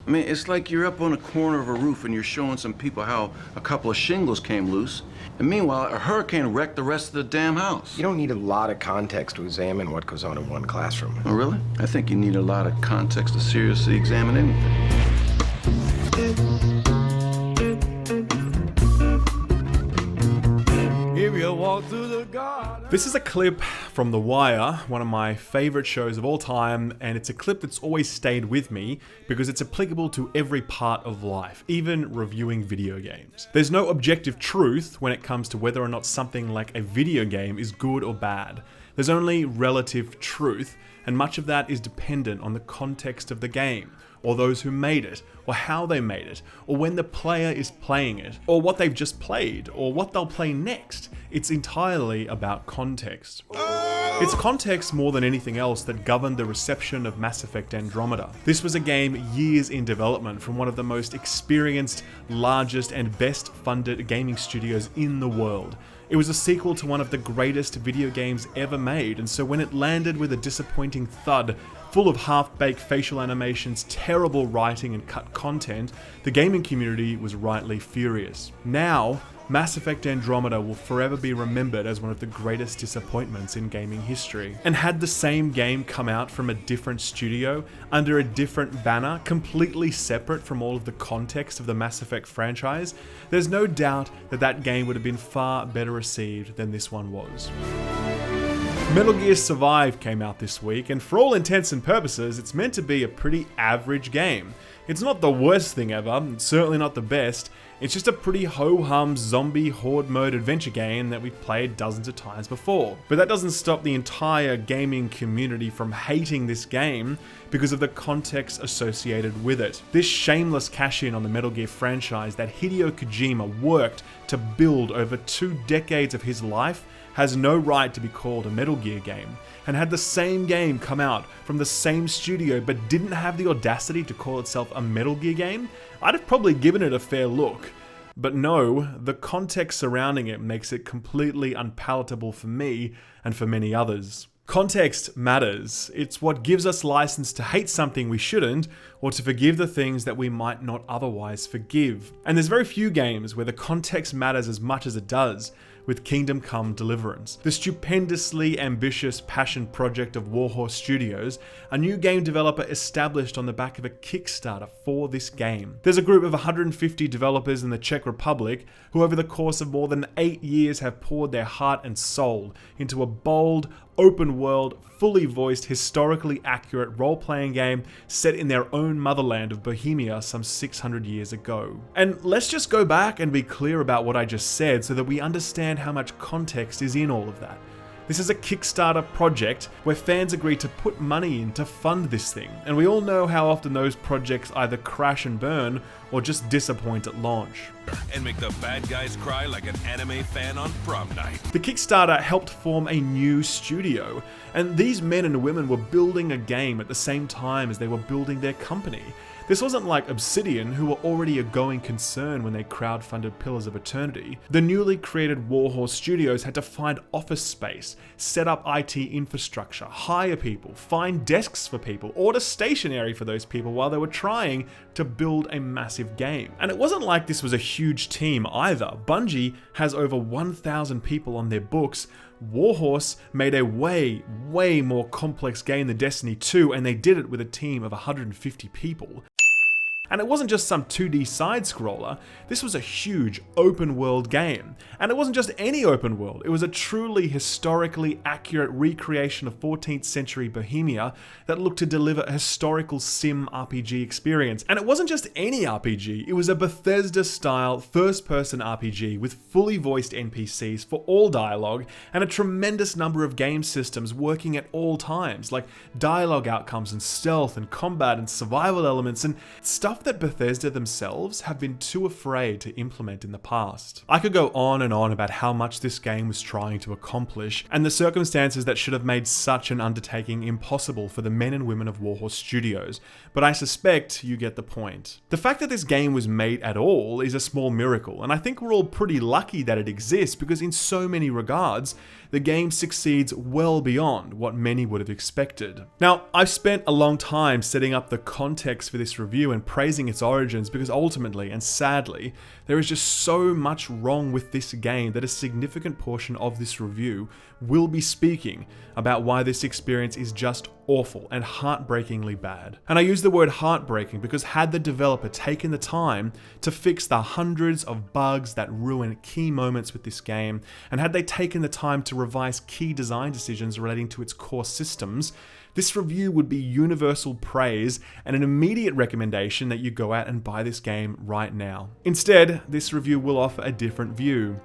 I mean, it's like you're up on a corner of a roof and you're showing some people how a couple of shingles came loose, and meanwhile, a hurricane wrecked the rest of the damn house. You don't need a lot of context to examine what goes on in one classroom. Oh, really? I think you need a lot of context to seriously examine anything. This is a clip from The Wire, one of my favorite shows of all time, and it's a clip that's always stayed with me because it's applicable to every part of life, even reviewing video games. There's no objective truth when it comes to whether or not something like a video game is good or bad. There's only relative truth, and much of that is dependent on the context of the game, or those who made it, or how they made it, or when the player is playing it, or what they've just played, or what they'll play next. It's entirely about context. It's context more than anything else that governed the reception of Mass Effect Andromeda. This was a game years in development from one of the most experienced, largest, and best funded gaming studios in the world. It was a sequel to one of the greatest video games ever made, and so when it landed with a disappointing thud, full of half-baked facial animations, terrible writing, and cut content, the gaming community was rightly furious. Now, Mass Effect Andromeda will forever be remembered as one of the greatest disappointments in gaming history. And had the same game come out from a different studio, under a different banner, completely separate from all of the context of the Mass Effect franchise, there's no doubt that that game would have been far better received than this one was. Metal Gear Survive came out this week, and for all intents and purposes, it's meant to be a pretty average game. It's not the worst thing ever, it's certainly not the best, it's just a pretty ho-hum zombie horde mode adventure game that we've played dozens of times before. But that doesn't stop the entire gaming community from hating this game because of the context associated with it. This shameless cash-in on the Metal Gear franchise that Hideo Kojima worked to build over 2 decades of his life has no right to be called a Metal Gear game. And had the same game come out from the same studio but didn't have the audacity to call itself a Metal Gear game, I'd have probably given it a fair look. But no, the context surrounding it makes it completely unpalatable for me and for many others. Context matters. It's what gives us license to hate something we shouldn't, or to forgive the things that we might not otherwise forgive. And there's very few games where the context matters as much as it does with Kingdom Come Deliverance, the stupendously ambitious passion project of Warhorse Studios, a new game developer established on the back of a Kickstarter for this game. There's a group of 150 developers in the Czech Republic who over the course of more than 8 years have poured their heart and soul into a bold, open world, fully voiced, historically accurate role-playing game set in their own motherland of Bohemia some 600 years ago. And let's just go back and be clear about what I just said so that we understand how much context is in all of that. This is a Kickstarter project where fans agree to put money in to fund this thing, and we all know how often those projects either crash and burn or just disappoint at launch. And make the bad guys cry like an anime fan on prom night. The Kickstarter helped form a new studio, and these men and women were building a game at the same time as they were building their company. This wasn't like Obsidian, who were already a going concern when they crowdfunded Pillars of Eternity. The newly created Warhorse Studios had to find office space, set up IT infrastructure, hire people, find desks for people, order stationery for those people while they were trying to build a massive game. And it wasn't like this was a huge team either. Bungie has over 1,000 people on their books. Warhorse made a way more complex game than Destiny 2, and they did it with a team of 150 people. And it wasn't just some 2D side-scroller, this was a huge open-world game. And it wasn't just any open world, it was a truly historically accurate recreation of 14th century Bohemia that looked to deliver a historical sim RPG experience. And it wasn't just any RPG, it was a Bethesda-style first-person RPG with fully voiced NPCs for all dialogue and a tremendous number of game systems working at all times, like dialogue outcomes and stealth and combat and survival elements and stuff that Bethesda themselves have been too afraid to implement in the past. I could go on and on about how much this game was trying to accomplish, and the circumstances that should have made such an undertaking impossible for the men and women of Warhorse Studios, but I suspect you get the point. The fact that this game was made at all is a small miracle, and I think we're all pretty lucky that it exists because in so many regards, the game succeeds well beyond what many would have expected. Now, I've spent a long time setting up the context for this review and praising praising its origins because ultimately, and sadly, there is just so much wrong with this game that a significant portion of this review will be speaking about why this experience is just awful and heartbreakingly bad. And I use the word heartbreaking because had the developer taken the time to fix the hundreds of bugs that ruin key moments with this game, and had they taken the time to revise key design decisions relating to its core systems, this review would be universal praise and an immediate recommendation that you go out and buy this game right now. Instead, this review will offer a different view.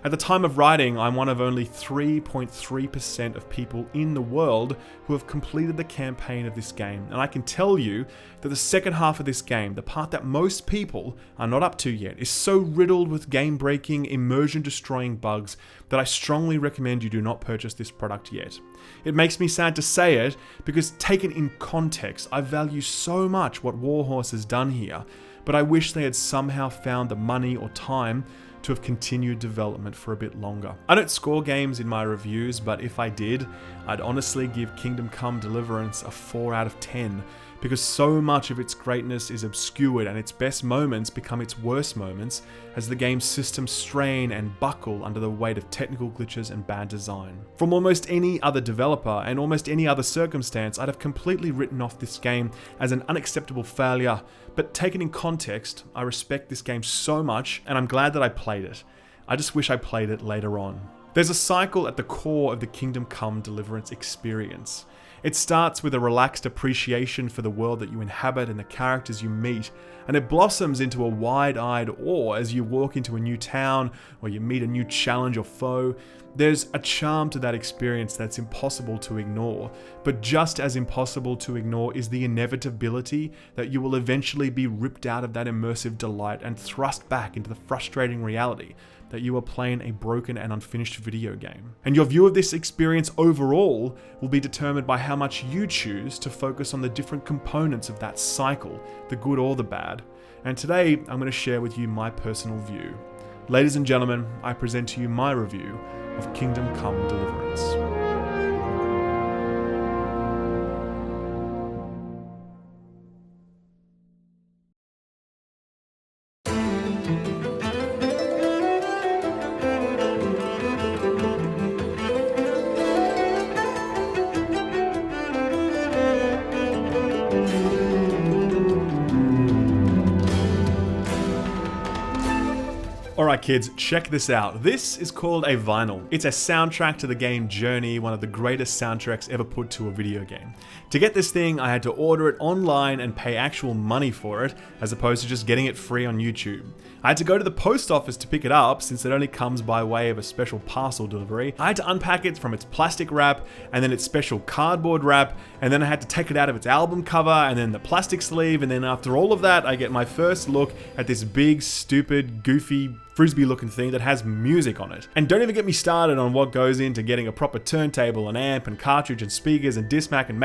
At the time of writing, I'm one of only 3.3% of people in the world who have completed the campaign of this game, and I can tell you that the second half of this game, the part that most people are not up to yet, is so riddled with game-breaking, immersion-destroying bugs that I strongly recommend you do not purchase this product yet. It makes me sad to say it, because taken in context, I value so much what Warhorse has done here, but I wish they had somehow found the money or time to have continued development for a bit longer. I don't score games in my reviews, but if I did, I'd honestly give Kingdom Come Deliverance a 4 out of 10, because so much of its greatness is obscured and its best moments become its worst moments as the game's systems strain and buckle under the weight of technical glitches and bad design. From almost any other developer and almost any other circumstance, I'd have completely written off this game as an unacceptable failure, but taken in context, I respect this game so much and I'm glad that I played it. I just wish I played it later on. There's a cycle at the core of the Kingdom Come Deliverance experience. It starts with a relaxed appreciation for the world that you inhabit and the characters you meet, and it blossoms into a wide-eyed awe as you walk into a new town or you meet a new challenge or foe. There's a charm to that experience that's impossible to ignore, but just as impossible to ignore is the inevitability that you will eventually be ripped out of that immersive delight and thrust back into the frustrating reality that you are playing a broken and unfinished video game. And your view of this experience overall will be determined by how much you choose to focus on the different components of that cycle, the good or the bad. And today, I'm going to share with you my personal view. Ladies and gentlemen, I present to you my review of Kingdom Come Deliverance. Alright kids, check this out. This is called a vinyl. It's a soundtrack to the game Journey, one of the greatest soundtracks ever put to a video game. To get this thing, I had to order it online and pay actual money for it, as opposed to just getting it free on YouTube. I had to go to the post office to pick it up, since it only comes by way of a special parcel delivery. I had to unpack it from its plastic wrap, and then its special cardboard wrap, and then I had to take it out of its album cover, and then the plastic sleeve, and then after all of that, I get my first look at this big, stupid, goofy, frisbee looking thing that has music on it. And don't even get me started on what goes into getting a proper turntable, an amp, and cartridge, and speakers, and disc Mac, and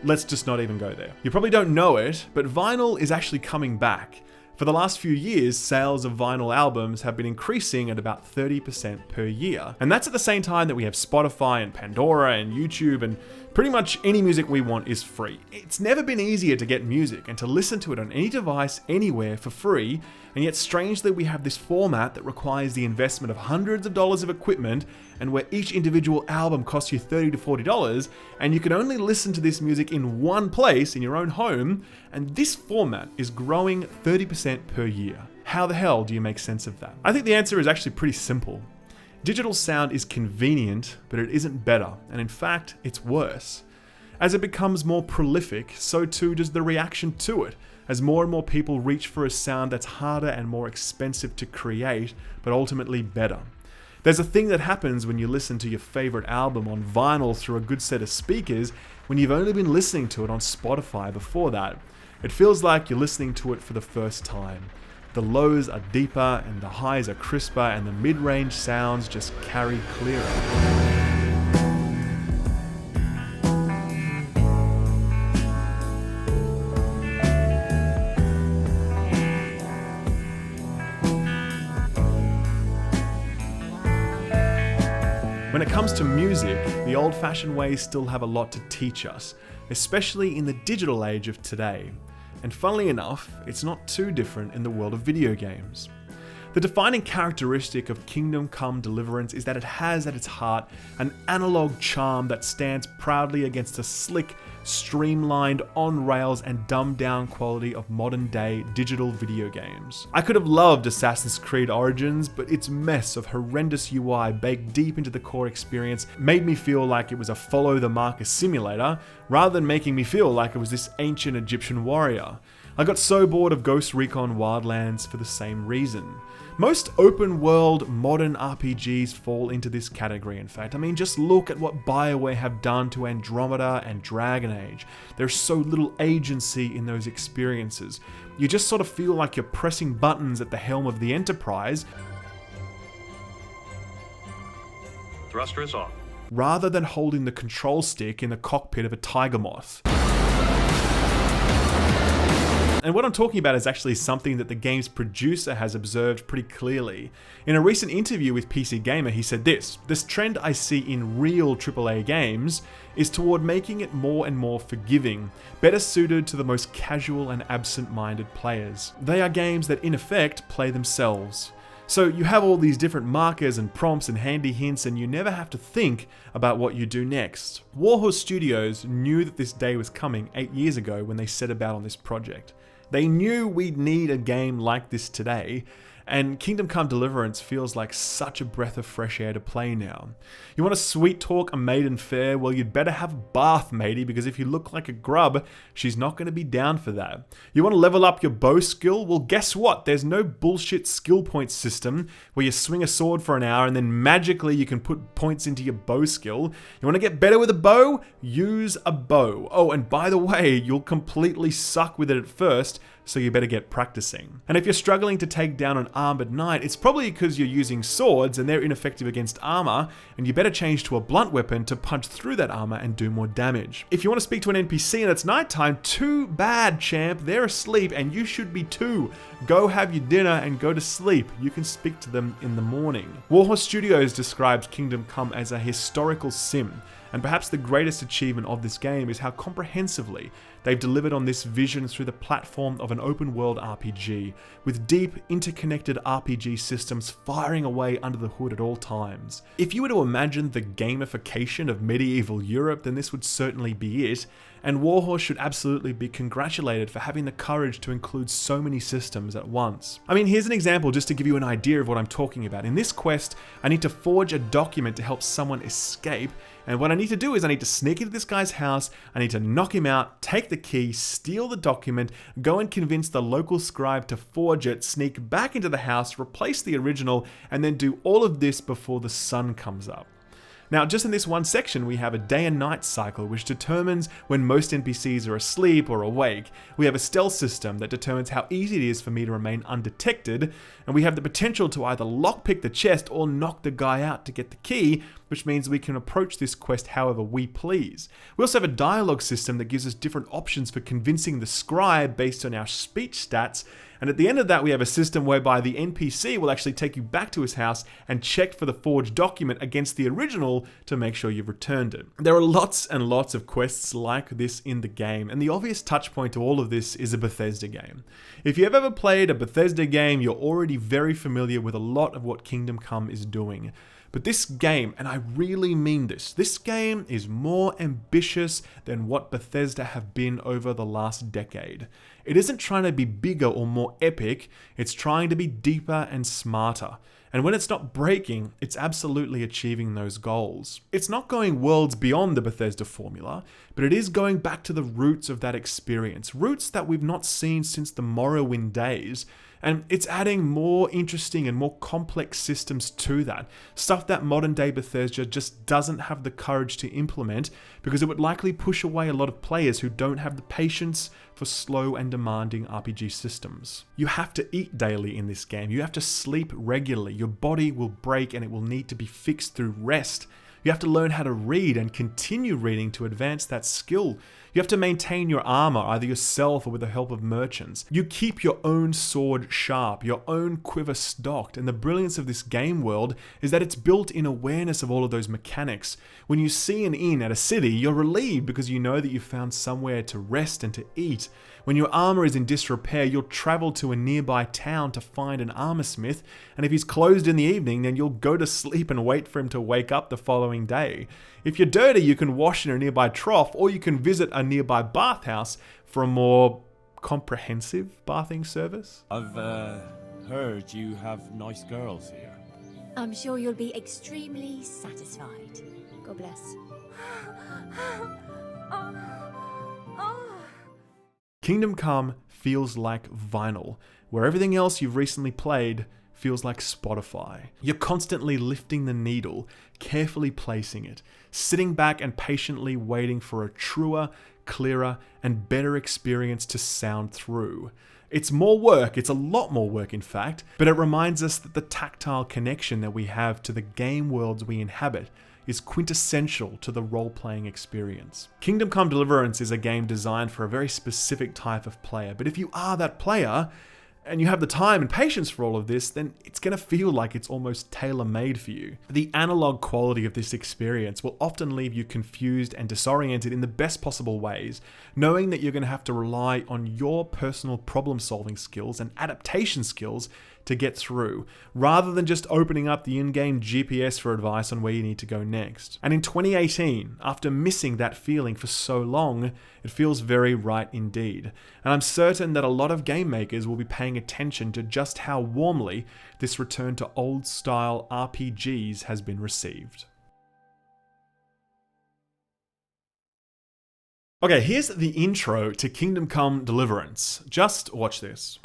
let's just not even go there. You probably don't know it, but vinyl is actually coming back. For the last few years, sales of vinyl albums have been increasing at about 30% per year. And that's at the same time that we have Spotify and Pandora and YouTube, and pretty much any music we want is free. It's never been easier to get music and to listen to it on any device, anywhere, for free, and yet strangely we have this format that requires the investment of hundreds of dollars of equipment, and where each individual album costs you $30 to $40, and you can only listen to this music in one place, in your own home, and this format is growing 30% per year. How the hell do you make sense of that? I think the answer is actually pretty simple. Digital sound is convenient, but it isn't better, and in fact, it's worse. As it becomes more prolific, so too does the reaction to it, as more and more people reach for a sound that's harder and more expensive to create, but ultimately better. There's a thing that happens when you listen to your favorite album on vinyl through a good set of speakers when you've only been listening to it on Spotify before that. It feels like you're listening to it for the first time. The lows are deeper and the highs are crisper and the mid-range sounds just carry clearer. When it comes to music, the old-fashioned ways still have a lot to teach us, especially in the digital age of today. And funnily enough, it's not too different in the world of video games. The defining characteristic of Kingdom Come Deliverance is that it has at its heart an analog charm that stands proudly against the slick, streamlined, on-rails and dumbed-down quality of modern-day digital video games. I could have loved Assassin's Creed Origins, but its mess of horrendous UI baked deep into the core experience made me feel like it was a follow-the-marker simulator, rather than making me feel like it was this ancient Egyptian warrior. I got so bored of Ghost Recon Wildlands for the same reason. Most open-world modern RPGs fall into this category, in fact. I mean, just look at what BioWare have done to Andromeda and Dragon Age. There's so little agency in those experiences. You just sort of feel like you're pressing buttons at the helm of the Enterprise, Thruster is off. rather than holding the control stick in the cockpit of a tiger moth. And what I'm talking about is actually something that the game's producer has observed pretty clearly. In a recent interview with PC Gamer, he said this trend I see in real AAA games is toward making it more and more forgiving, better suited to the most casual and absent-minded players. They are games that in effect play themselves. So you have all these different markers and prompts and handy hints, and you never have to think about what you do next. Warhorse Studios knew that this day was coming 8 years ago when they set about on this project. They knew we'd need a game like this today, and Kingdom Come Deliverance feels like such a breath of fresh air to play now. You want to sweet talk a maiden fair? Well, you'd better have a bath, matey, because if you look like a grub, she's not going to be down for that. You want to level up your bow skill? Well, guess what? There's no bullshit skill point system where you swing a sword for an hour and then magically you can put points into your bow skill. You want to get better with a bow? Use a bow. Oh, and by the way, you'll completely suck with it at first, so you better get practicing. And if you're struggling to take down an armored knight, it's probably because you're using swords and they're ineffective against armor, and you better change to a blunt weapon to punch through that armor and do more damage. If you want to speak to an NPC and it's nighttime, too bad, champ. They're asleep and you should be too. Go have your dinner and go to sleep. You can speak to them in the morning. Warhorse Studios describes Kingdom Come as a historical sim, and perhaps the greatest achievement of this game is how comprehensively they've delivered on this vision through the platform of an open-world RPG, with deep, interconnected RPG systems firing away under the hood at all times. If you were to imagine the gamification of medieval Europe, then this would certainly be it, and Warhorse should absolutely be congratulated for having the courage to include so many systems at once. I mean, here's an example just to give you an idea of what I'm talking about. In this quest, I need to forge a document to help someone escape, and what I need to do is I need to sneak into this guy's house, I need to knock him out, take the key, steal the document, go and convince the local scribe to forge it, sneak back into the house, replace the original, and then do all of this before the sun comes up. Now, just in this one section, we have a day and night cycle which determines when most NPCs are asleep or awake. We have a stealth system that determines how easy it is for me to remain undetected, and we have the potential to either lockpick the chest or knock the guy out to get the key, which means we can approach this quest however we please. We also have a dialogue system that gives us different options for convincing the scribe based on our speech stats, and at the end of that we have a system whereby the NPC will actually take you back to his house and check for the forged document against the original to make sure you've returned it. There are lots and lots of quests like this in the game, and the obvious touch point to all of this is a Bethesda game. If you've ever played a Bethesda game, you're already very familiar with a lot of what Kingdom Come is doing. But this game, and I really mean this game is more ambitious than what Bethesda have been over the last decade. It isn't trying to be bigger or more epic, it's trying to be deeper and smarter. And when it's not breaking, it's absolutely achieving those goals. It's not going worlds beyond the Bethesda formula, but it is going back to the roots of that experience, roots that we've not seen since the Morrowind days. And it's adding more interesting and more complex systems to that. Stuff that modern day Bethesda just doesn't have the courage to implement because it would likely push away a lot of players who don't have the patience for slow and demanding RPG systems. You have to eat daily in this game. You have to sleep regularly. Your body will break and it will need to be fixed through rest. You have to learn how to read and continue reading to advance that skill. You have to maintain your armor, either yourself or with the help of merchants. You keep your own sword sharp, your own quiver stocked, and the brilliance of this game world is that it's built in awareness of all of those mechanics. When you see an inn at a city, you're relieved because you know that you've found somewhere to rest and to eat. When your armor is in disrepair, you'll travel to a nearby town to find an armor smith, and if he's closed in the evening, then you'll go to sleep and wait for him to wake up the following day. If you're dirty, you can wash in a nearby trough, or you can visit a nearby bathhouse for a more comprehensive bathing service. I've heard you have nice girls here. I'm sure you'll be extremely satisfied. God bless. Kingdom Come feels like vinyl, where everything else you've recently played feels like Spotify. You're constantly lifting the needle, carefully placing it, sitting back and patiently waiting for a truer, clearer, and better experience to sound through. It's more work, it's a lot more work in fact, but it reminds us that the tactile connection that we have to the game worlds we inhabit is quintessential to the role-playing experience. Kingdom Come Deliverance is a game designed for a very specific type of player, but if you are that player, and you have the time and patience for all of this, then it's going to feel like it's almost tailor-made for you. The analog quality of this experience will often leave you confused and disoriented in the best possible ways, knowing that you're going to have to rely on your personal problem-solving skills and adaptation skills to get through, rather than just opening up the in-game GPS for advice on where you need to go next. And in 2018, after missing that feeling for so long, it feels very right indeed. And I'm certain that a lot of game makers will be paying attention to just how warmly this return to old-style RPGs has been received. Okay, here's the intro to Kingdom Come Deliverance. Just watch this.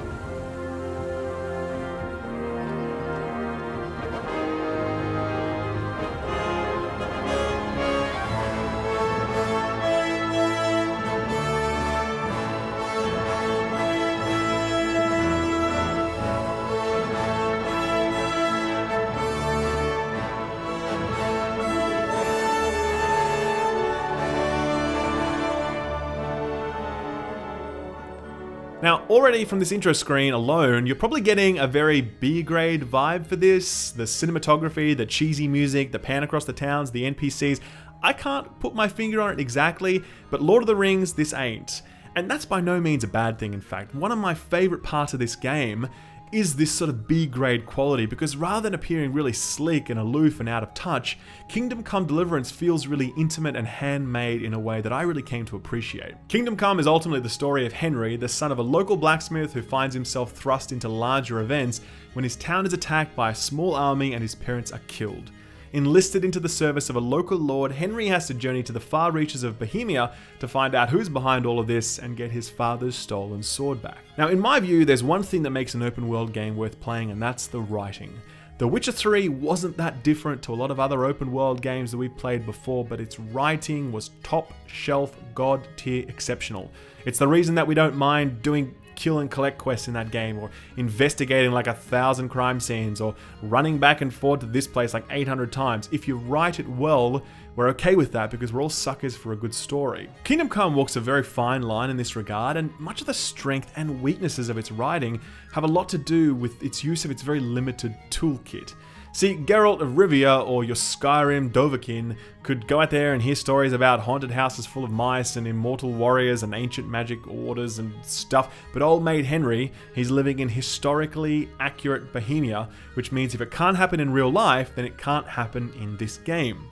Now, already from this intro screen alone, you're probably getting a very B-grade vibe for this. The cinematography, the cheesy music, the pan across the towns, the NPCs. I can't put my finger on it exactly, but Lord of the Rings, this ain't. And that's by no means a bad thing, in fact. One of my favorite parts of this game is this sort of B-grade quality, because rather than appearing really sleek and aloof and out of touch, Kingdom Come Deliverance feels really intimate and handmade in a way that I really came to appreciate. Kingdom Come is ultimately the story of Henry, the son of a local blacksmith who finds himself thrust into larger events when his town is attacked by a small army and his parents are killed. Enlisted into the service of a local lord, Henry has to journey to the far reaches of Bohemia to find out who's behind all of this and get his father's stolen sword back. Now, in my view, there's one thing that makes an open world game worth playing, and that's the writing. The Witcher 3 wasn't that different to a lot of other open world games that we've played before, but its writing was top shelf, god tier exceptional. It's the reason that we don't mind doing kill and collect quests in that game, or investigating like 1,000 crime scenes, or running back and forth to this place like 800 times. If you write it well, we're okay with that because we're all suckers for a good story. Kingdom Come walks a very fine line in this regard, and much of the strength and weaknesses of its writing have a lot to do with its use of its very limited toolkit. See, Geralt of Rivia or your Skyrim Dovahkiin could go out there and hear stories about haunted houses full of mice and immortal warriors and ancient magic orders and stuff, but old mate Henry, he's living in historically accurate Bohemia, which means if it can't happen in real life, then it can't happen in this game,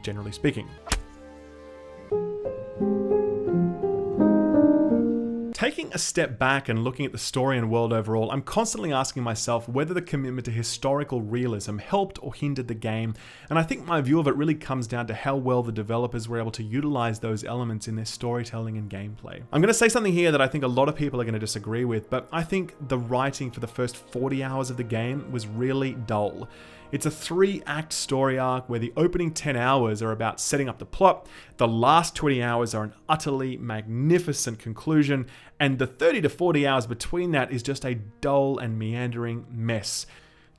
generally speaking. Taking a step back and looking at the story and world overall, I'm constantly asking myself whether the commitment to historical realism helped or hindered the game, and I think my view of it really comes down to how well the developers were able to utilize those elements in their storytelling and gameplay. I'm going to say something here that I think a lot of people are going to disagree with, but I think the writing for the first 40 hours of the game was really dull. It's a 3-act story arc where the opening 10 hours are about setting up the plot, the last 20 hours are an utterly magnificent conclusion, and the 30 to 40 hours between that is just a dull and meandering mess.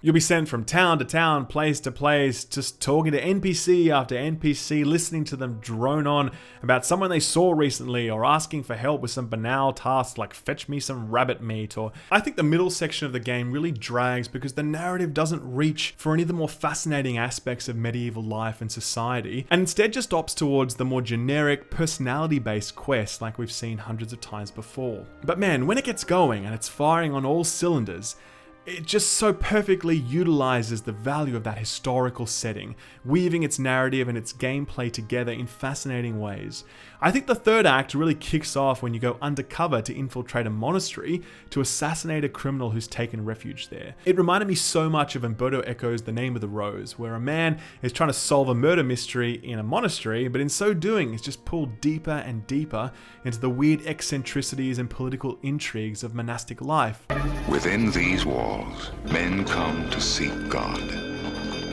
You'll be sent from town to town, place to place, just talking to NPC after NPC, listening to them drone on about someone they saw recently, or asking for help with some banal tasks like fetch me some rabbit meat. Or I think the middle section of the game really drags because the narrative doesn't reach for any of the more fascinating aspects of medieval life and society, and instead just opts towards the more generic, personality-based quests like we've seen hundreds of times before. But man, when it gets going and it's firing on all cylinders, it just so perfectly utilizes the value of that historical setting, weaving its narrative and its gameplay together in fascinating ways. I think the third act really kicks off when you go undercover to infiltrate a monastery to assassinate a criminal who's taken refuge there. It reminded me so much of Umberto Eco's The Name of the Rose, where a man is trying to solve a murder mystery in a monastery, but in so doing is just pulled deeper and deeper into the weird eccentricities and political intrigues of monastic life. Within these walls, men come to seek God.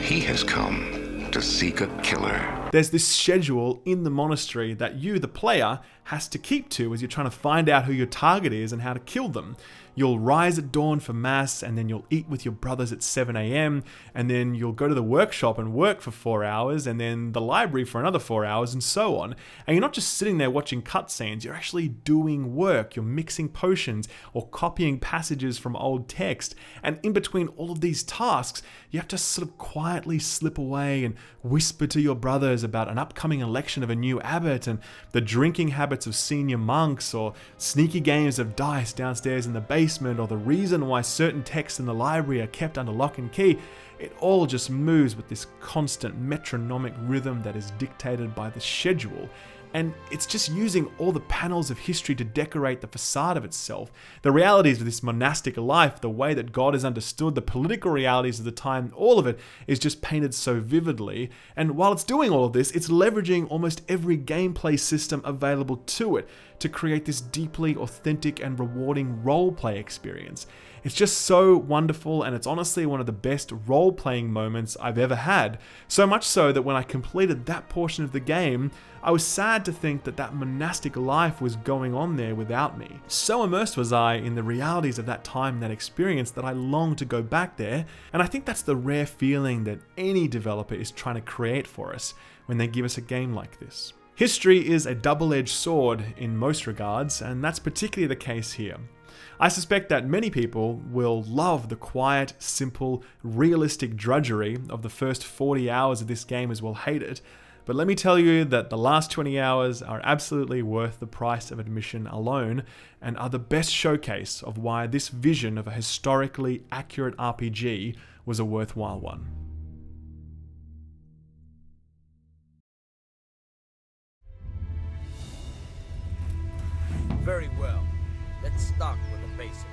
He has come to seek a killer. There's this schedule in the monastery that you, the player, has to keep to as you're trying to find out who your target is and how to kill them. You'll rise at dawn for mass, and then you'll eat with your brothers at 7 a.m, and then you'll go to the workshop and work for 4 hours, and then the library for another 4 hours, and so on. And you're not just sitting there watching cutscenes, you're actually doing work. You're mixing potions or copying passages from old text. And in between all of these tasks, you have to sort of quietly slip away and whisper to your brothers about an upcoming election of a new abbot, and the drinking habits of senior monks, or sneaky games of dice downstairs in the basement, or the reason why certain texts in the library are kept under lock and key. It all just moves with this constant metronomic rhythm that is dictated by the schedule. And it's just using all the panels of history to decorate the facade of itself. The realities of this monastic life, the way that God is understood, the political realities of the time, all of it is just painted so vividly. And while it's doing all of this, it's leveraging almost every gameplay system available to it to create this deeply authentic and rewarding role-play experience. It's just so wonderful, and it's honestly one of the best role-playing moments I've ever had. So much so that when I completed that portion of the game, I was sad to think that that monastic life was going on there without me. So immersed was I in the realities of that time and that experience that I longed to go back there, and I think that's the rare feeling that any developer is trying to create for us when they give us a game like this. History is a double-edged sword in most regards, and that's particularly the case here. I suspect that many people will love the quiet, simple, realistic drudgery of the first 40 hours of this game as well hate it, but let me tell you that the last 20 hours are absolutely worth the price of admission alone, and are the best showcase of why this vision of a historically accurate RPG was a worthwhile one. Very well. Let's start with the basics.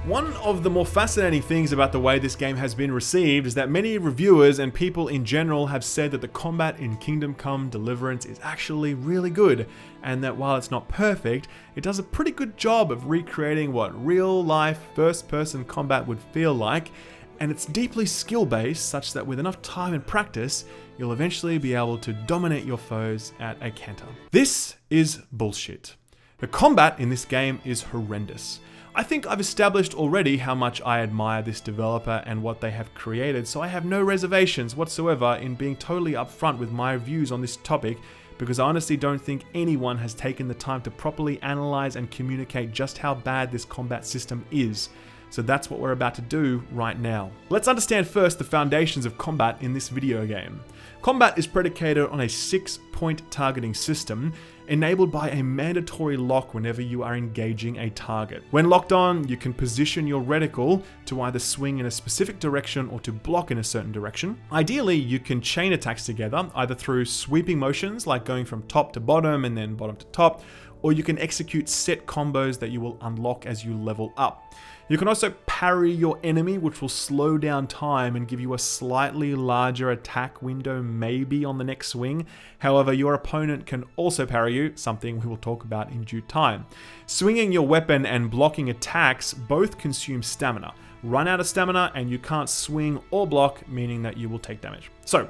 One of the more fascinating things about the way this game has been received is that many reviewers and people in general have said that the combat in Kingdom Come Deliverance is actually really good, and that while it's not perfect, it does a pretty good job of recreating what real-life first-person combat would feel like, and it's deeply skill-based such that with enough time and practice, you'll eventually be able to dominate your foes at a canter. This is bullshit. The combat in this game is horrendous. I think I've established already how much I admire this developer and what they have created, so I have no reservations whatsoever in being totally upfront with my views on this topic, because I honestly don't think anyone has taken the time to properly analyze and communicate just how bad this combat system is. So that's what we're about to do right now. Let's understand first the foundations of combat in this video game. Combat is predicated on a 6-point targeting system, enabled by a mandatory lock whenever you are engaging a target. When locked on, you can position your reticle to either swing in a specific direction or to block in a certain direction. Ideally, you can chain attacks together, either through sweeping motions like going from top to bottom and then bottom to top, or you can execute set combos that you will unlock as you level up. You can also parry your enemy, which will slow down time and give you a slightly larger attack window maybe on the next swing. However, your opponent can also parry you, something we will talk about in due time. Swinging your weapon and blocking attacks both consume stamina. Run out of stamina and you can't swing or block, meaning that you will take damage. So,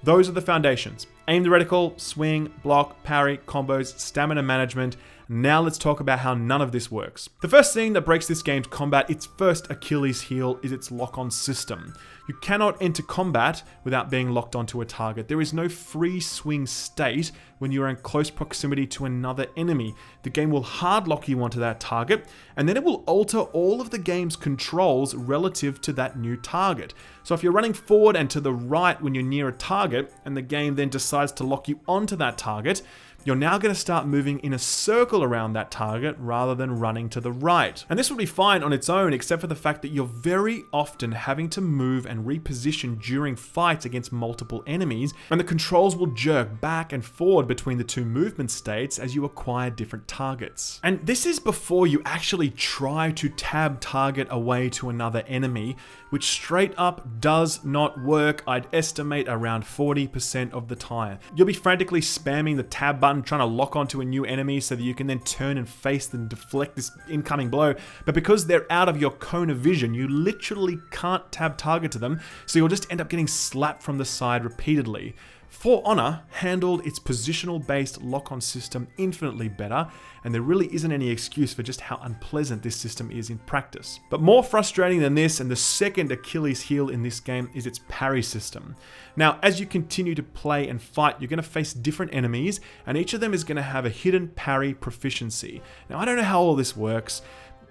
those are the foundations. Aim the reticle, swing, block, parry, combos, stamina management. Now let's talk about how none of this works. The first thing that breaks this game's combat, its first Achilles heel, is its lock-on system. You cannot enter combat without being locked onto a target. There is no free swing state when you are in close proximity to another enemy. The game will hard lock you onto that target, and then it will alter all of the game's controls relative to that new target. So if you're running forward and to the right when you're near a target, and the game then decides to lock you onto that target, you're now going to start moving in a circle around that target rather than running to the right. And this will be fine on its own, except for the fact that you're very often having to move and reposition during fights against multiple enemies, and the controls will jerk back and forward between the two movement states as you acquire different targets. And this is before you actually try to tab target away to another enemy, which straight up does not work. I'd estimate around 40% of the time. You'll be frantically spamming the tab button trying to lock onto a new enemy so that you can then turn and face and deflect this incoming blow, but because they're out of your cone of vision, you literally can't tab target to them, so you'll just end up getting slapped from the side repeatedly. For Honor handled its positional-based lock-on system infinitely better, and there really isn't any excuse for just how unpleasant this system is in practice. But more frustrating than this, and the second Achilles heel in this game, is its parry system. Now, as you continue to play and fight, you're going to face different enemies, and each of them is going to have a hidden parry proficiency. Now, I don't know how all this works.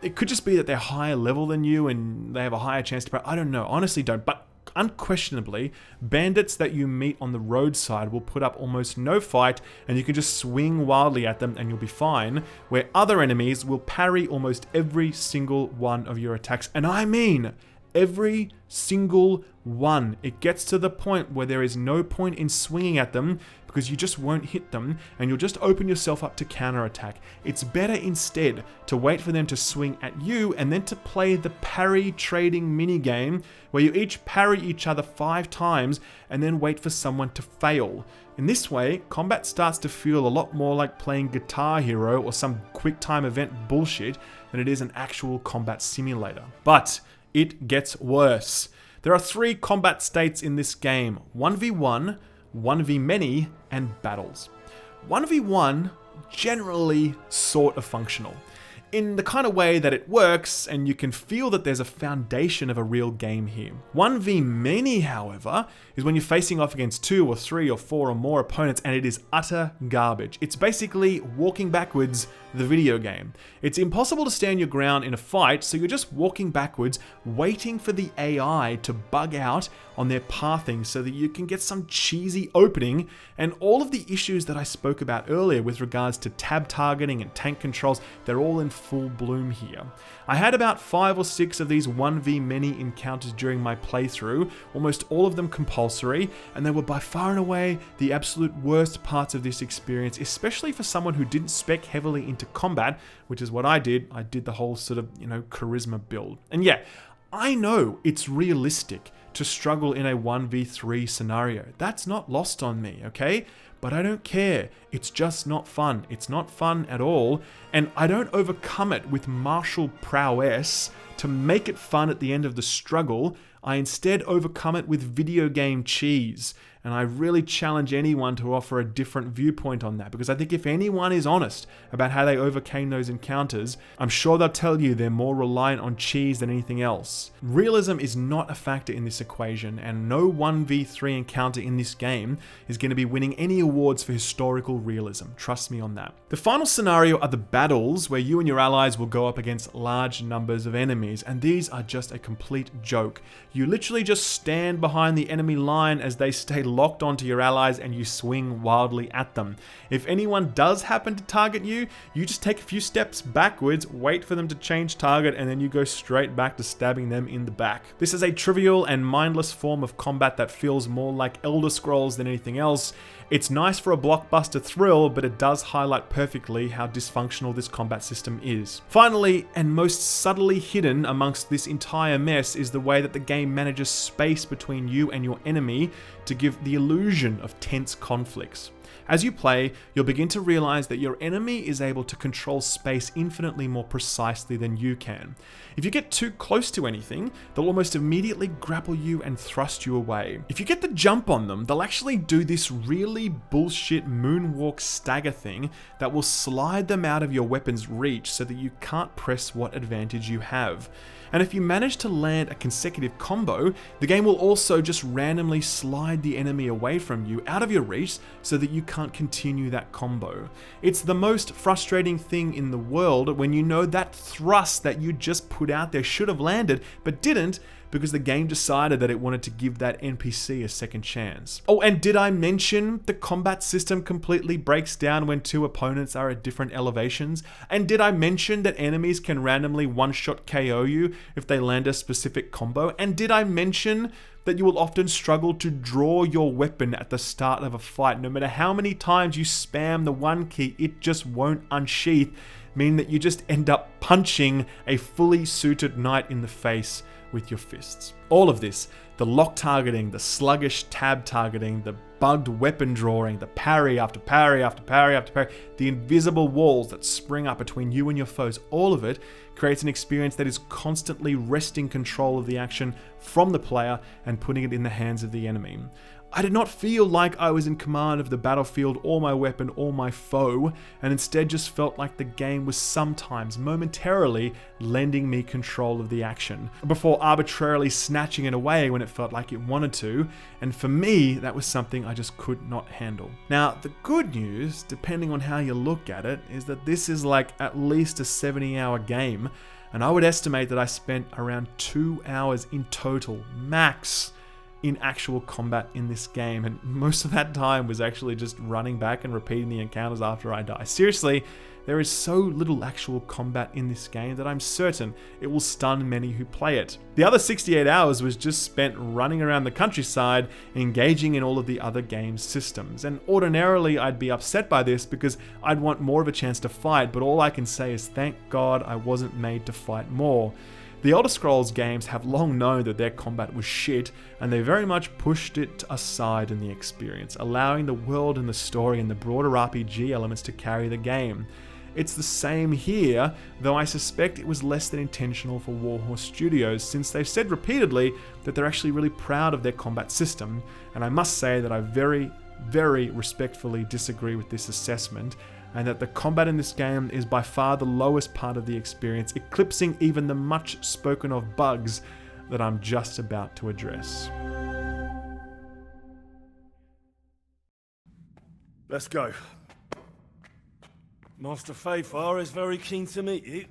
It could just be that they're higher level than you and they have a higher chance to parry. I don't know, honestly don't, but unquestionably, bandits that you meet on the roadside will put up almost no fight, and you can just swing wildly at them and you'll be fine, where other enemies will parry almost every single one of your attacks. And I mean every single one. It gets to the point where there is no point in swinging at them because you just won't hit them and you'll just open yourself up to counterattack. It's better instead to wait for them to swing at you and then to play the parry trading minigame where you each parry each other 5 times and then wait for someone to fail. In this way, combat starts to feel a lot more like playing Guitar Hero or some quick time event bullshit than it is an actual combat simulator. But it gets worse. There are 3 combat states in this game: 1v1, 1v-many, and battles. 1v1 generally sort of functional, in the kind of way that it works and you can feel that there's a foundation of a real game here. 1v-many, however, is when you're facing off against 2 or 3 or 4 or more opponents and it is utter garbage. It's basically walking backwards, the video game. It's impossible to stand your ground in a fight, so you're just walking backwards, waiting for the AI to bug out on their pathing so that you can get some cheesy opening, and all of the issues that I spoke about earlier with regards to tab targeting and tank controls, they're all in full bloom here. I had about 5 or 6 of these 1v-many encounters during my playthrough, almost all of them compulsory, and they were by far and away the absolute worst parts of this experience, especially for someone who didn't spec heavily into combat, which is what I did. I did the whole sort of, charisma build. And yeah, I know it's realistic to struggle in a 1v3 scenario. That's not lost on me, okay? But I don't care. It's just not fun. It's not fun at all. And I don't overcome it with martial prowess to make it fun at the end of the struggle. I instead overcome it with video game cheese. And I really challenge anyone to offer a different viewpoint on that, because I think if anyone is honest about how they overcame those encounters, I'm sure they'll tell you they're more reliant on cheese than anything else. Realism is not a factor in this equation, and no 1v3 encounter in this game is going to be winning any awards for historical realism. Trust me on that. The final scenario are the battles, where you and your allies will go up against large numbers of enemies, and these are just a complete joke. You literally just stand behind the enemy line as they stay locked onto your allies and you swing wildly at them. If anyone does happen to target you, you just take a few steps backwards, wait for them to change target, and then you go straight back to stabbing them in the back. This is a trivial and mindless form of combat that feels more like Elder Scrolls than anything else. It's nice for a blockbuster thrill, but it does highlight perfectly how dysfunctional this combat system is. Finally, and most subtly hidden amongst this entire mess, is the way that the game manages space between you and your enemy to give the illusion of tense conflicts. As you play, you'll begin to realize that your enemy is able to control space infinitely more precisely than you can. If you get too close to anything, they'll almost immediately grapple you and thrust you away. If you get the jump on them, they'll actually do this really bullshit moonwalk stagger thing that will slide them out of your weapon's reach so that you can't press what advantage you have. And if you manage to land a consecutive combo, the game will also just randomly slide the enemy away from you out of your reach so that you can't continue that combo. It's the most frustrating thing in the world when you know that thrust that you just put out there should have landed but didn't, because the game decided that it wanted to give that NPC a second chance. Oh, and did I mention the combat system completely breaks down when two opponents are at different elevations? And did I mention that enemies can randomly one-shot KO you if they land a specific combo? And did I mention that you will often struggle to draw your weapon at the start of a fight? No matter how many times you spam the one key, it just won't unsheath, meaning that you just end up punching a fully suited knight in the face with your fists. All of this, the lock targeting, the sluggish tab targeting, the bugged weapon drawing, the parry after parry after parry after parry, the invisible walls that spring up between you and your foes, all of it creates an experience that is constantly wresting control of the action from the player and putting it in the hands of the enemy. I did not feel like I was in command of the battlefield or my weapon or my foe, and instead just felt like the game was sometimes, momentarily, lending me control of the action, before arbitrarily snatching it away when it felt like it wanted to, and for me, that was something I just could not handle. Now, the good news, depending on how you look at it, is that this is like at least a 70-hour game, and I would estimate that I spent around 2 hours in total, max, in actual combat in this game, and most of that time was actually just running back and repeating the encounters after I die. Seriously, there is so little actual combat in this game that I'm certain it will stun many who play it. The other 68 hours was just spent running around the countryside, engaging in all of the other game's systems. And ordinarily I'd be upset by this because I'd want more of a chance to fight, but all I can say is thank God I wasn't made to fight more. The Elder Scrolls games have long known that their combat was shit, and they very much pushed it aside in the experience, allowing the world and the story and the broader RPG elements to carry the game. It's the same here, though I suspect it was less than intentional for Warhorse Studios, since they've said repeatedly that they're actually really proud of their combat system, and I must say that I very, very respectfully disagree with this assessment, and that the combat in this game is by far the lowest part of the experience, eclipsing even the much spoken of bugs that I'm just about to address. Let's go. Master Fafar is very keen to meet you.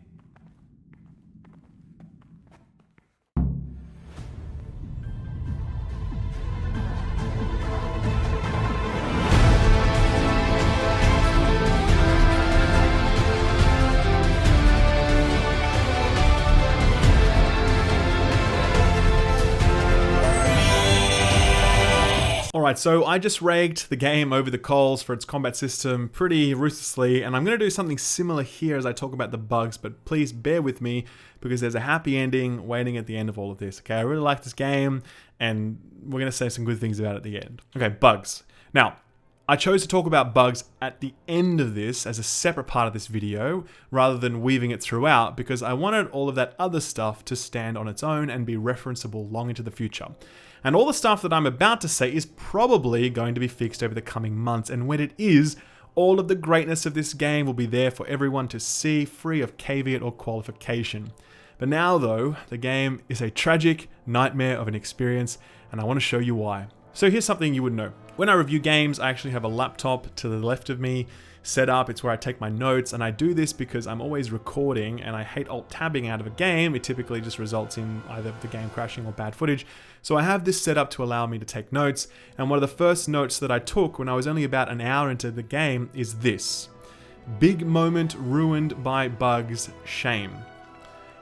Alright, so I just ragged the game over the coals for its combat system pretty ruthlessly, and I'm going to do something similar here as I talk about the bugs, but please bear with me because there's a happy ending waiting at the end of all of this. Okay, I really like this game, and we're going to say some good things about it at the end. Okay, bugs. Now, I chose to talk about bugs at the end of this as a separate part of this video, rather than weaving it throughout, because I wanted all of that other stuff to stand on its own and be referenceable long into the future. And all the stuff that I'm about to say is probably going to be fixed over the coming months, and when it is, all of the greatness of this game will be there for everyone to see, free of caveat or qualification. But now though, the game is a tragic nightmare of an experience, and I want to show you why. So here's something you would know. When I review games, I actually have a laptop to the left of me set up. It's where I take my notes, and I do this because I'm always recording and I hate alt-tabbing out of a game. It typically just results in either the game crashing or bad footage. So I have this set up to allow me to take notes, and one of the first notes that I took when I was only about an hour into the game is this: big moment ruined by bugs, shame.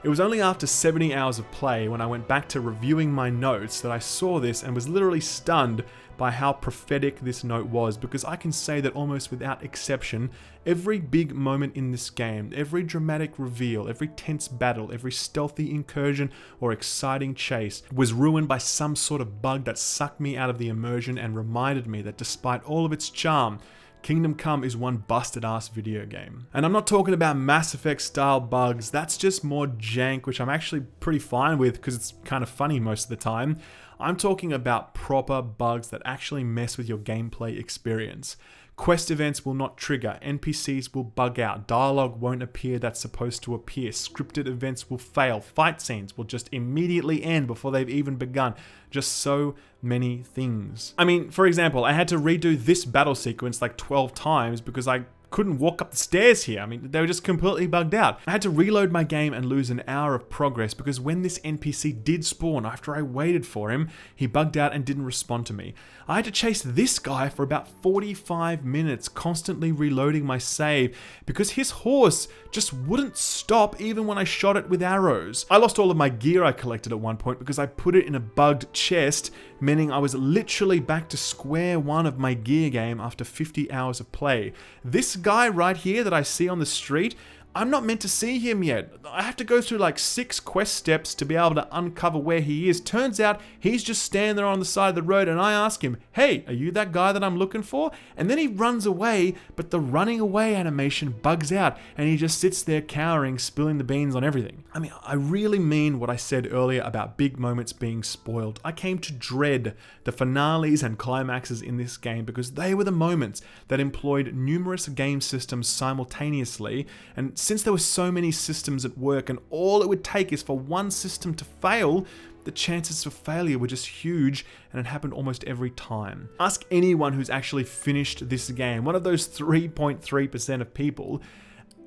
It was only after 70 hours of play when I went back to reviewing my notes that I saw this and was literally stunned by how prophetic this note was, because I can say that almost without exception, every big moment in this game, every dramatic reveal, every tense battle, every stealthy incursion or exciting chase was ruined by some sort of bug that sucked me out of the immersion and reminded me that despite all of its charm, Kingdom Come is one busted ass video game. And I'm not talking about Mass Effect style bugs, that's just more jank, which I'm actually pretty fine with because it's kind of funny most of the time. I'm talking about proper bugs that actually mess with your gameplay experience. Quest events will not trigger, NPCs will bug out, dialogue won't appear that's supposed to appear, scripted events will fail, fight scenes will just immediately end before they've even begun. Just so many things. I mean, for example, I had to redo this battle sequence like 12 times because I couldn't walk up the stairs here. I mean, they were just completely bugged out. I had to reload my game and lose an hour of progress because when this NPC did spawn after I waited for him, he bugged out and didn't respond to me. I had to chase this guy for about 45 minutes, constantly reloading my save because his horse just wouldn't stop even when I shot it with arrows. I lost all of my gear I collected at one point because I put it in a bugged chest, meaning I was literally back to square one of my gear game after 50 hours of play. This guy right here that I see on the street, I'm not meant to see him yet. I have to go through like 6 quest steps to be able to uncover where he is. Turns out he's just standing there on the side of the road and I ask him, hey, are you that guy that I'm looking for? And then he runs away, but the running away animation bugs out and he just sits there cowering, spilling the beans on everything. I mean, I really mean what I said earlier about big moments being spoiled. I came to dread the finales and climaxes in this game because they were the moments that employed numerous game systems simultaneously, and since there were so many systems at work and all it would take is for one system to fail, the chances of failure were just huge and it happened almost every time. Ask anyone who's actually finished this game, one of those 3.3% of people,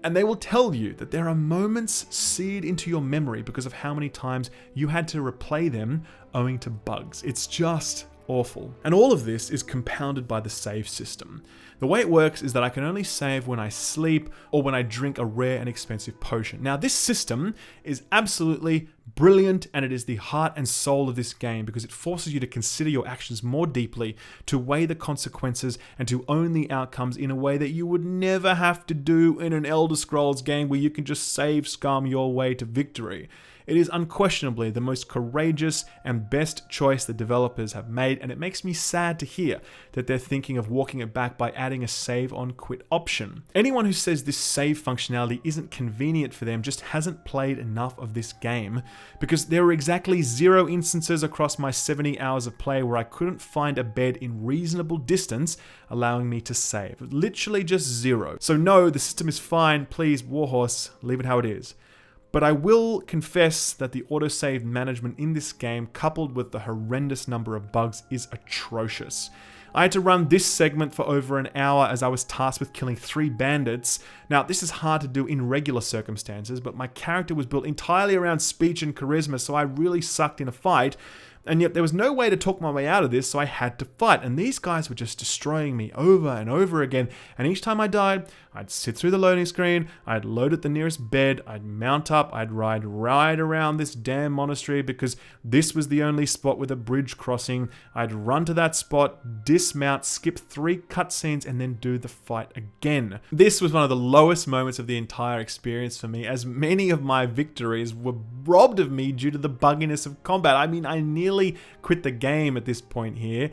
and they will tell you that there are moments seared into your memory because of how many times you had to replay them owing to bugs. It's just awful. And all of this is compounded by the save system. The way it works is that I can only save when I sleep or when I drink a rare and expensive potion. Now, this system is absolutely brilliant and it is the heart and soul of this game because it forces you to consider your actions more deeply, to weigh the consequences and to own the outcomes in a way that you would never have to do in an Elder Scrolls game where you can just save scum your way to victory. It is unquestionably the most courageous and best choice the developers have made, and it makes me sad to hear that they're thinking of walking it back by adding a save on quit option. Anyone who says this save functionality isn't convenient for them just hasn't played enough of this game, because there were exactly 0 instances across my 70 hours of play where I couldn't find a bed in reasonable distance allowing me to save. Literally just 0. So no, the system is fine. Please, Warhorse, leave it how it is. But I will confess that the autosave management in this game, coupled with the horrendous number of bugs, is atrocious. I had to run this segment for over an hour as I was tasked with killing 3 bandits. Now, this is hard to do in regular circumstances, but my character was built entirely around speech and charisma, so I really sucked in a fight. And yet there was no way to talk my way out of this, so I had to fight. And these guys were just destroying me over and over again. And each time I died, I'd sit through the loading screen, I'd load at the nearest bed, I'd mount up, I'd ride right around this damn monastery because this was the only spot with a bridge crossing. I'd run to that spot, dismount, skip 3 cutscenes, and then do the fight again. This was one of the lowest moments of the entire experience for me, as many of my victories were robbed of me due to the bugginess of combat. I mean, I nearly quit the game at this point here.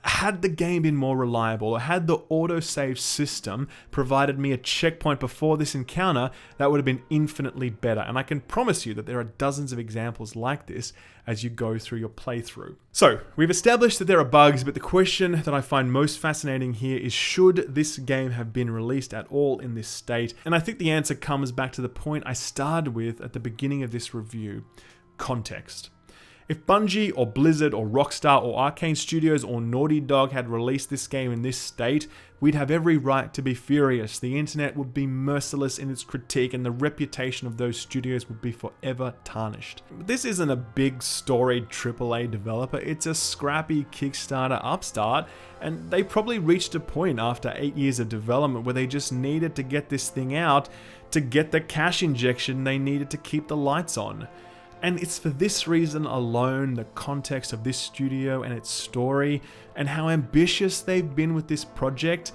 Had the game been more reliable, or had the autosave system provided me a checkpoint before this encounter, that would have been infinitely better. And I can promise you that there are dozens of examples like this as you go through your playthrough. So, we've established that there are bugs, but the question that I find most fascinating here is, should this game have been released at all in this state? And I think the answer comes back to the point I started with at the beginning of this review: context. If Bungie or Blizzard or Rockstar or Arcane Studios or Naughty Dog had released this game in this state, we'd have every right to be furious. The internet would be merciless in its critique and the reputation of those studios would be forever tarnished. But this isn't a big storied AAA developer, it's a scrappy Kickstarter upstart, and they probably reached a point after 8 years of development where they just needed to get this thing out to get the cash injection they needed to keep the lights on. And it's for this reason alone, the context of this studio and its story, and how ambitious they've been with this project,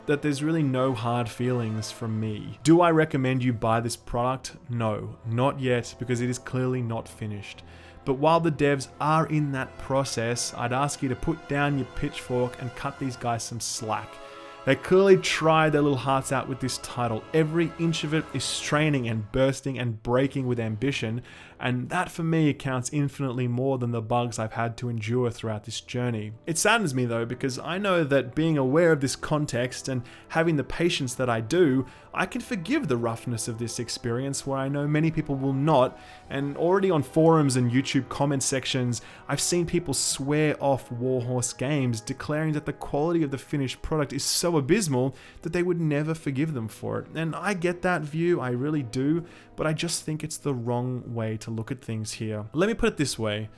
that there's really no hard feelings from me. Do I recommend you buy this product? No, not yet, because it is clearly not finished. But while the devs are in that process, I'd ask you to put down your pitchfork and cut these guys some slack. They clearly tried their little hearts out with this title. Every inch of it is straining and bursting and breaking with ambition, and that for me counts infinitely more than the bugs I've had to endure throughout this journey. It saddens me though, because I know that being aware of this context and having the patience that I do, I can forgive the roughness of this experience where I know many people will not, and already on forums and YouTube comment sections, I've seen people swear off Warhorse Games, declaring that the quality of the finished product is so abysmal that they would never forgive them for it. And I get that view, I really do, but I just think it's the wrong way to look at things here. Let me put it this way.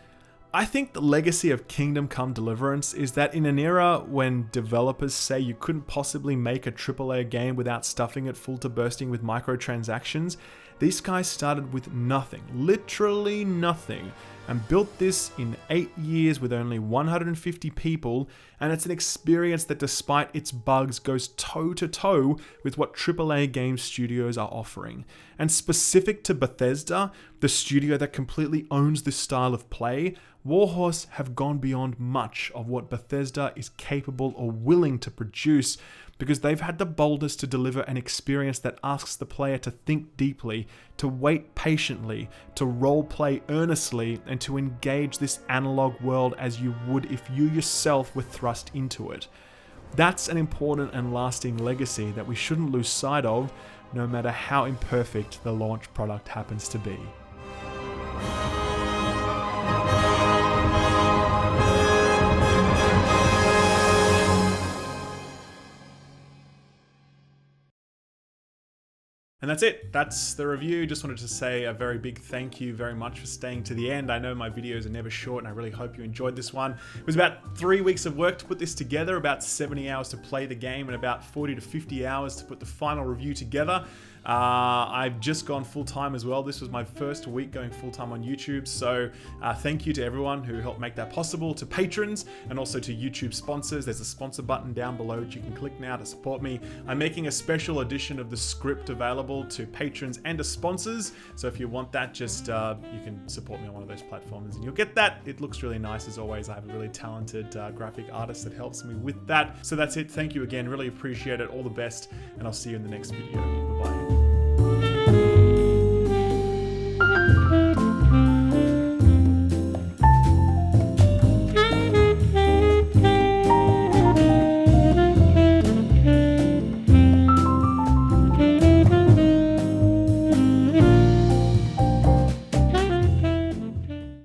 I think the legacy of Kingdom Come Deliverance is that in an era when developers say you couldn't possibly make a AAA game without stuffing it full to bursting with microtransactions, these guys started with nothing, literally nothing, and built this in 8 years with only 150 people, and it's an experience that despite its bugs goes toe to toe with what AAA game studios are offering. And specific to Bethesda, the studio that completely owns this style of play, Warhorse have gone beyond much of what Bethesda is capable or willing to produce, because they've had the boldness to deliver an experience that asks the player to think deeply, to wait patiently, to roleplay earnestly, and to engage this analog world as you would if you yourself were thrust into it. That's an important and lasting legacy that we shouldn't lose sight of, no matter how imperfect the launch product happens to be. And that's it. That's the review. Just wanted to say a very big thank you very much for staying to the end. I know my videos are never short, and I really hope you enjoyed this one. It was about 3 weeks of work to put this together, about 70 hours to play the game, and about 40 to 50 hours to put the final review together. I've just gone full-time as well. This was my first week going full-time on YouTube, so thank you to everyone who helped make that possible, to patrons, and also to YouTube sponsors. There's a sponsor button down below which you can click now to support me. I'm making a special edition of the script available to patrons and to sponsors, so if you want that, just you can support me on one of those platforms and you'll get that. It looks really nice as always. I have a really talented graphic artist that helps me with that. So that's it. Thank you again. Really appreciate it. All the best, and I'll see you in the next video. Bye-bye.